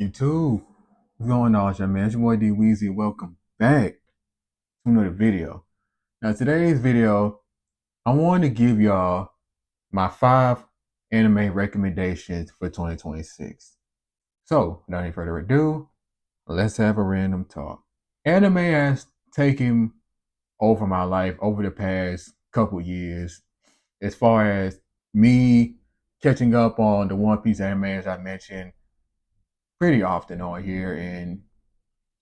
YouTube, what's going on, man? It's your boy D Weezy. Welcome back to another video. Now, today's video, I want to give y'all my 5 anime recommendations for 2026. So, without any further ado, let's have a random talk. Anime has taken over my life over the past couple years, as far as me catching up on the One Piece anime, as I mentioned pretty often on here, and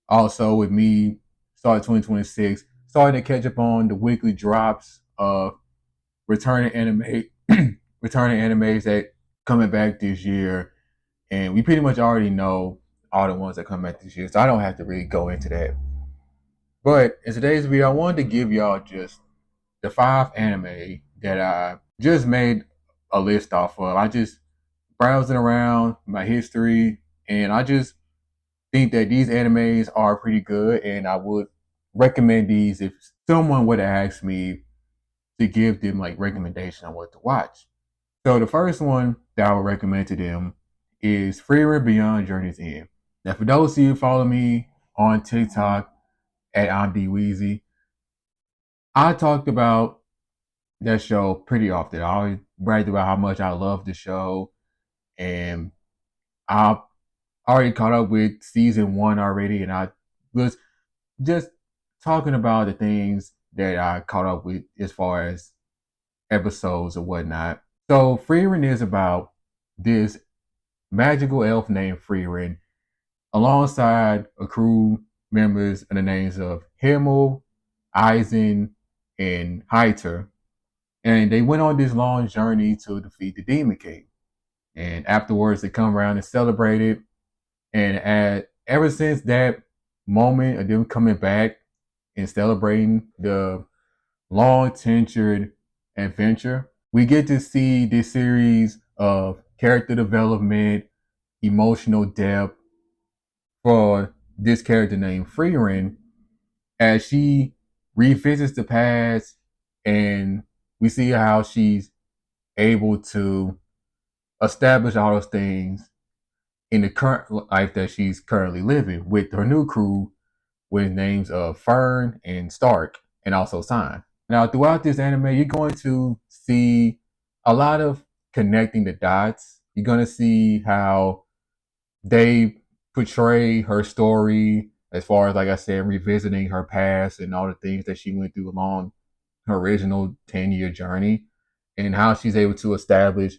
also with me starting 2026, starting to catch up on the weekly drops of returning anime, returning animes that coming back this year, and we pretty much already know all the ones that come back this year, so I don't have to really go into that. But in today's video, I wanted to give y'all just the 5 anime that I just made a list off of. I just browsing around my history, and I just think that these animes are pretty good, and I would recommend these if someone would have asked me to give them like recommendation on what to watch. So the first one that I would recommend to them is Frieren Beyond Journey's End. Now, for those of you who follow me on TikTok at ImDweezy, I talked about that show pretty often. I always bragged about how much I love the show, and I already caught up with season 1 already, and I was just talking about the things that I caught up with as far as episodes or whatnot. So Frieren is about this magical elf named Frieren alongside a crew members in the names of Himmel, Eisen, and Heiter. And they went on this long journey to defeat the Demon King. And afterwards they come around and celebrate it. And ever since that moment of them coming back and celebrating the long tentured adventure, we get to see this series of character development, emotional depth for this character named Frieren as she revisits the past, and we see how she's able to establish all those things in the current life that she's currently living with her new crew with names of Fern and Stark, and also Sign. Now, throughout this anime, you're going to see a lot of connecting the dots. You're going to see how they portray her story as far as, like I said, revisiting her past and all the things that she went through along her original 10-year journey, and how she's able to establish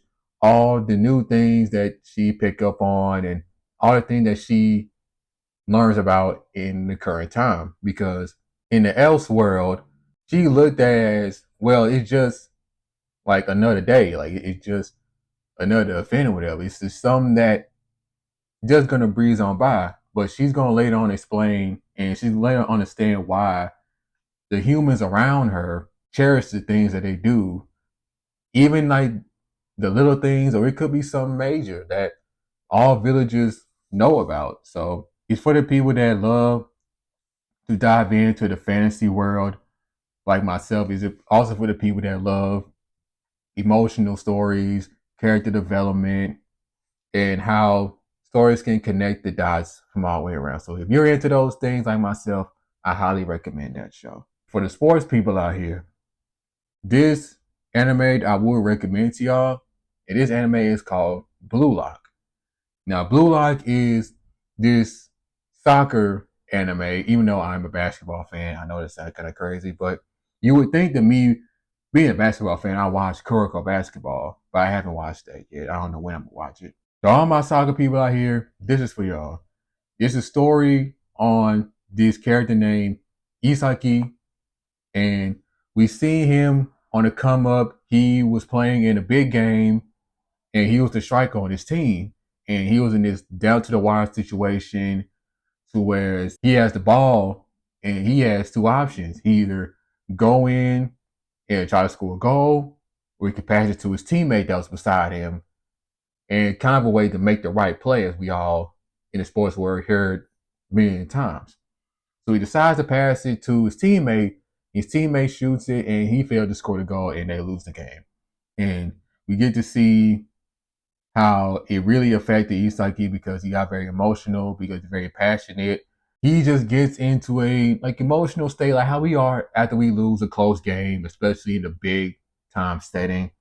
all the new things that she picked up on and all the things that she learns about in the current time. Because in the else world, she looked at as, well, it's just like another day, like it's just another event or whatever. It's just something that just gonna breeze on by. But she's gonna later on explain, and she's later understand why the humans around her cherish the things that they do, even like the little things, or it could be something major that all villagers know about. So it's for the people that love to dive into the fantasy world, like myself. Is it also for the people that love emotional stories, character development, and how stories can connect the dots from all the way around. So if you're into those things like myself, I highly recommend that show. For the sports people out here, this anime I would recommend to y'all, and this anime is called Blue Lock. Now, Blue Lock is this soccer anime, even though I'm a basketball fan. I know that sounds kind of crazy, but you would think that me being a basketball fan, I watch Kuroko basketball, but I haven't watched that yet. I don't know when I'm gonna watch it. So all my soccer people out here, this is for y'all. This is a story on this character named Isaki, and we see him on the come up. He was playing in a big game, and he was the striker on his team, and he was in this down to the wire situation to where he has the ball and he has two options. He either go in and try to score a goal, or he can pass it to his teammate that was beside him, and kind of a way to make the right play, as we all in the sports world heard many times. So he decides to pass it to his teammate. His teammate shoots it, and he failed to score the goal, and they lose the game. And we get to see how it really affected Isagi because he got very emotional, because he's very passionate. He just gets into a like emotional state, like how we are after we lose a close game, especially in a big time setting.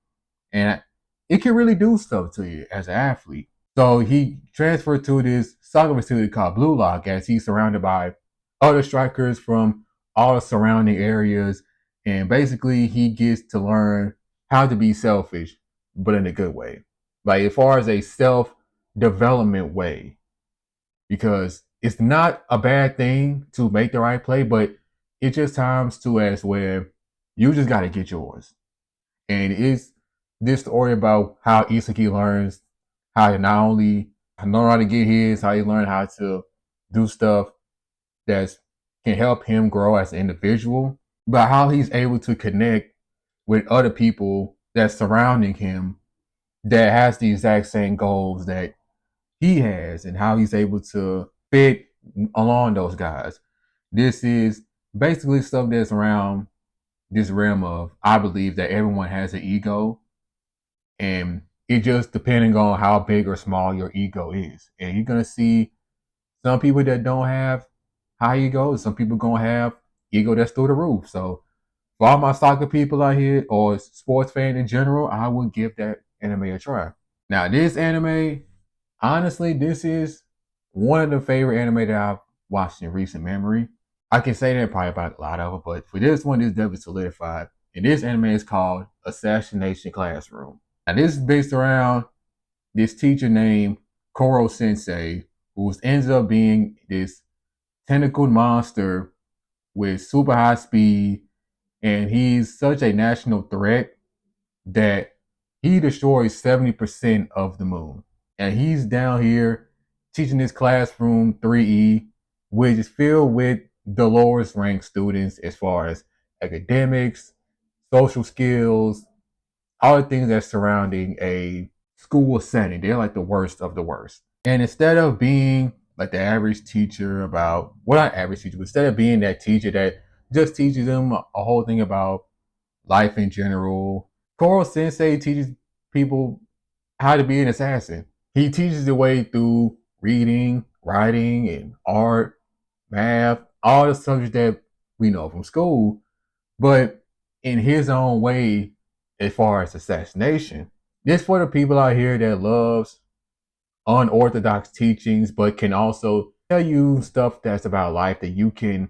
And it can really do stuff to you as an athlete. So he transferred to this soccer facility called Blue Lock as he's surrounded by other strikers from all the surrounding areas. And basically, he gets to learn how to be selfish, but in a good way. Like, as far as a self development way, because it's not a bad thing to make the right play, but it just times to as where you just got to get yours. And it's this story about how Isaki learns how to not only learn how to get his, how he learned how to do stuff that can help him grow as an individual, but how he's able to connect with other people that's surrounding him that has the exact same goals that he has, and how he's able to fit along those guys. This is basically stuff that's around this realm of, I believe that everyone has an ego, and it just depending on how big or small your ego is. And you're gonna see some people that don't have high ego, some people gonna have ego that's through the roof. So for all my soccer people out here or sports fan in general, I would give that anime a try. Now this anime, honestly, this is one of the favorite anime that I've watched in recent memory. I can say that probably about a lot of them, but for this one, it's definitely solidified. And this anime is called Assassination Classroom. Now this is based around this teacher named Koro Sensei, who ends up being this tentacled monster with super high speed, and he's such a national threat that he destroys 70% of the moon. And he's down here teaching this classroom 3E, which is filled with the lowest ranked students as far as academics, social skills, all the things that's surrounding a school setting. They're like the worst of the worst. And instead of being like the average teacher about, well, not average teacher, but instead of being that teacher that just teaches them a whole thing about life in general, Koro Sensei teaches people how to be an assassin. He teaches the way through reading, writing, and art, math, all the subjects that we know from school, but in his own way as far as assassination. This for the people out here that loves unorthodox teachings, but can also tell you stuff that's about life that you can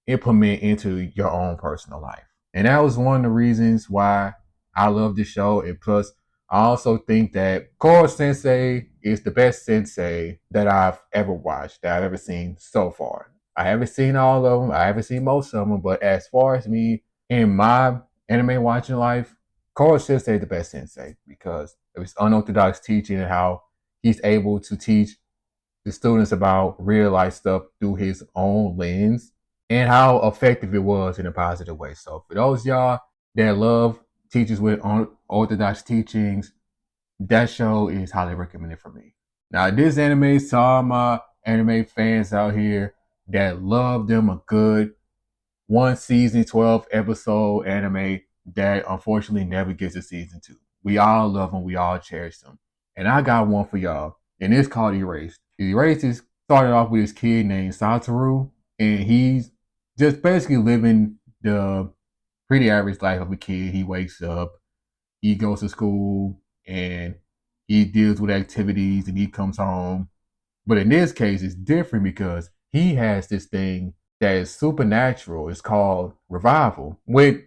implement into your own personal life. And that was one of the reasons why I love this show. And plus, I also think that Koro Sensei is the best sensei that I've ever watched, that I've ever seen so far. I haven't seen all of them. I haven't seen most of them. But as far as me in my anime watching life, Koro Sensei is the best sensei because of his unorthodox teaching and how he's able to teach the students about real life stuff through his own lens and how effective it was in a positive way. So for those y'all that love teachers with unorthodox teachings, that show is highly recommended for me. Now this anime saw my anime fans out here that love them a good one season, 12 episode anime that unfortunately never gets a season 2. We all love them, we all cherish them. And I got one for y'all, and it's called Erased. Erased is started off with this kid named Satoru, and he's just basically living the pretty average life of a kid. He wakes up, he goes to school, and he deals with activities, and he comes home. But in this case, it's different because he has this thing that is supernatural. It's called revival. With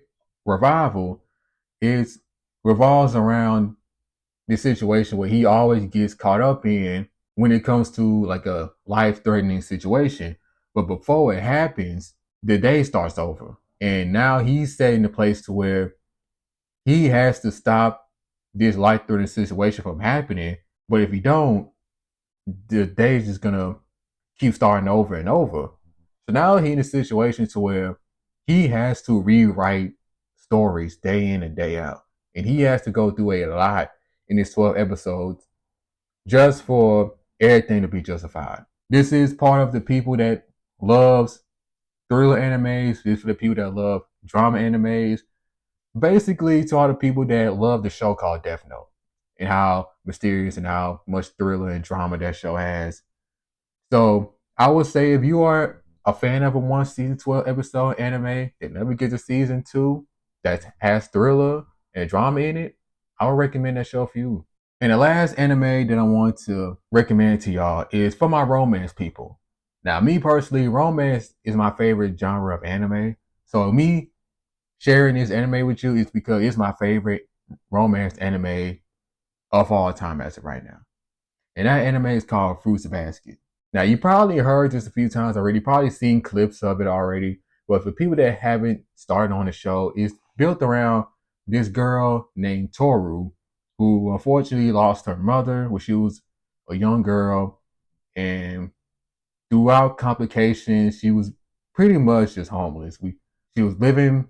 revival, it revolves around this situation where he always gets caught up in when it comes to like a life-threatening situation. But before it happens, the day starts over. And now he's set in a place to where he has to stop this life-threatening situation from happening. But if he don't, the day is just gonna keep starting over and over. So now he's in a situation to where he has to rewrite stories day in and day out. And he has to go through a lot in his 12 episodes just for everything to be justified. This is part of the people that loves thriller animes. This is for the people that love drama animes. Basically, to all the people that love the show called Death Note. and how mysterious and how much thriller and drama that show has. So I would say if you are a fan of a one season 12 episode anime that never gets a season 2 that has thriller and drama in it, I would recommend that show for you. And the last anime that I want to recommend to y'all is for my romance people. Now, me personally, romance is my favorite genre of anime. So me sharing this anime with you is because it's my favorite romance anime of all time as of right now. And that anime is called Fruits Basket. Now, you probably heard this a few times already, probably seen clips of it already. But for people that haven't started on the show, it's built around this girl named Toru, who unfortunately lost her mother when she was a young girl. And throughout complications, she was pretty much just homeless. She was living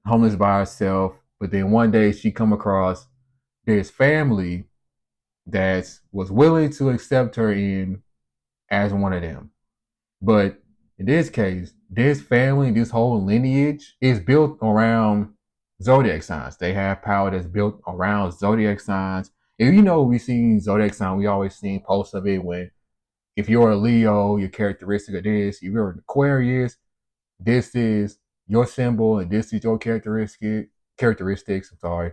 homeless by herself. But then one day she come across this family that was willing to accept her in as one of them. But in this case, this family, this whole lineage is built around zodiac signs. They have power that's built around zodiac signs. If you know, we've seen zodiac sign, we always seen posts of it when if you're a Leo, your characteristic of this. If you're an Aquarius, this is your symbol and this is your characteristics. I'm sorry.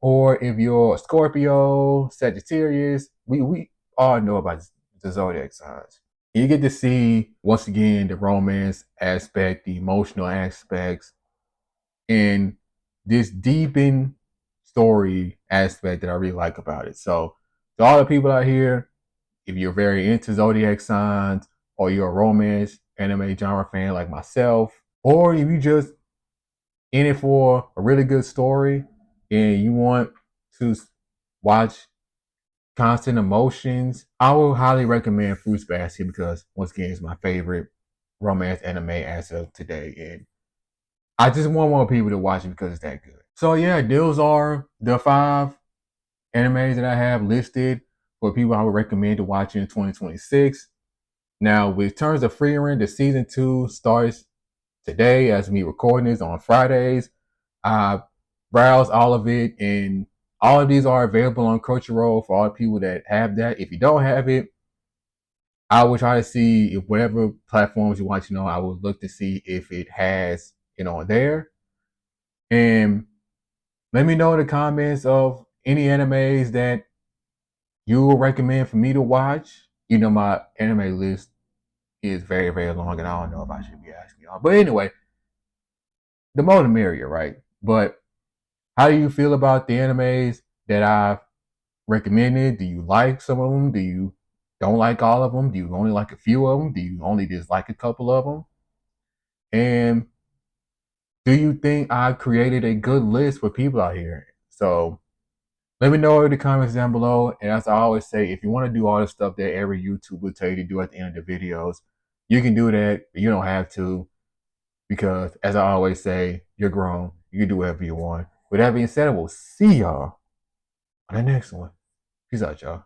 Or if you're a Scorpio, Sagittarius, we all know about the zodiac signs. You get to see once again the romance aspect, the emotional aspects, and this deepened story aspect that I really like about it. So to all the people out here, if you're very into zodiac signs or you're a romance anime genre fan like myself, or if you just in it for a really good story and you want to watch constant emotions, I will highly recommend Fruits Basket because once again it's my favorite romance anime as of today. And I just want more people to watch it because it's that good. So yeah, those are the 5 animes that I have listed for people I would recommend to watch in 2026. Now, with terms of Frieren, the season 2 starts today as me recording this on Fridays. I browse all of it, and all of these are available on Crunchyroll for all the people that have that. If you don't have it, I will try to see if whatever platforms you're watching on, I will look to see if it has it on there. And let me know in the comments of any animes that you will recommend for me to watch. You know, my anime list is very, very long, and I don't know if I should be asking y'all. But anyway, the more the merrier, right? But how do you feel about the animes that I've recommended? Do you like some of them? Do you don't like all of them? Do you only like a few of them? Do you only dislike a couple of them? And do you think I created a good list for people out here? So let me know in the comments down below. And as I always say, if you want to do all the stuff that every YouTuber will tell you to do at the end of the videos, you can do that. But you don't have to because, as I always say, you're grown. You can do whatever you want. With that being said, I will see y'all on the next one. Peace out, y'all.